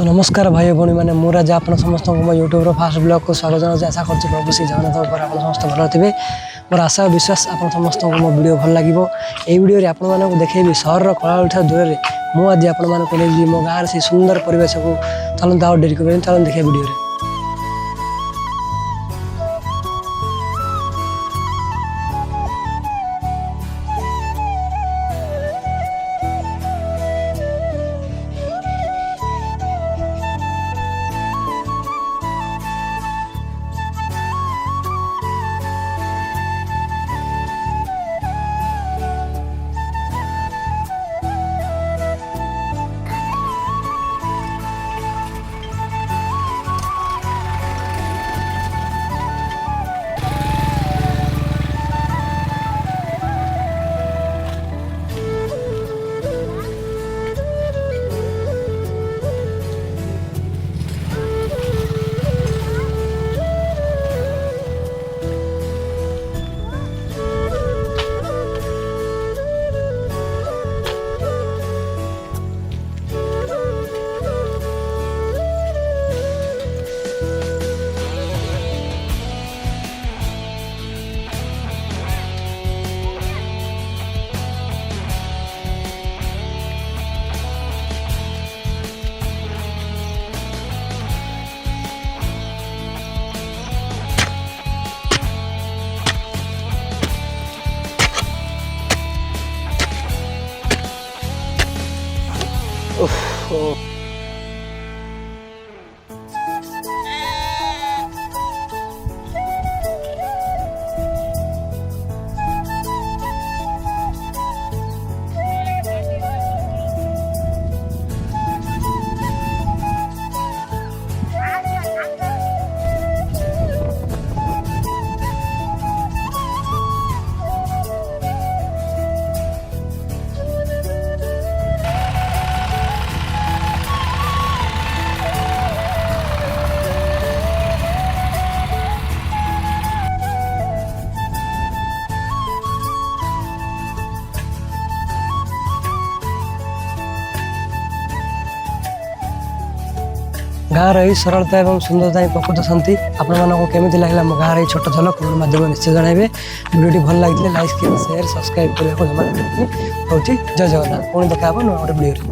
तो नमस्कार भाई भौणी मैंने मोर आज आप समस्त मो यूट्यूब फास्ट ब्लॉग को स्वागत जनाऊँ। आशा कर प्रभु श्री जगन्नाथ आप समस्त भल थे। मोर आशा विश्वास आप समस्त मो वीडियो भल लगे। यही वीडियो आपको देखेबी सहर कला ठार दूर में मुझे आपको मो गाँव से सुंदर परिवेश को चलते आओ डेरी कर चलते देखिए वीडियो। गाँव रही सरलता और सुंदरता ही प्रकृत शांति आपमि लगे मो गाँव छोट झलक कमेंट माध्यम निश्चय जनइबे। वीडियोटी भल लगी लाइक शेयर सब्सक्राइब करने को जमा। जय जगन्नाथ पुणी देखा नुआ गोटे वीडियो।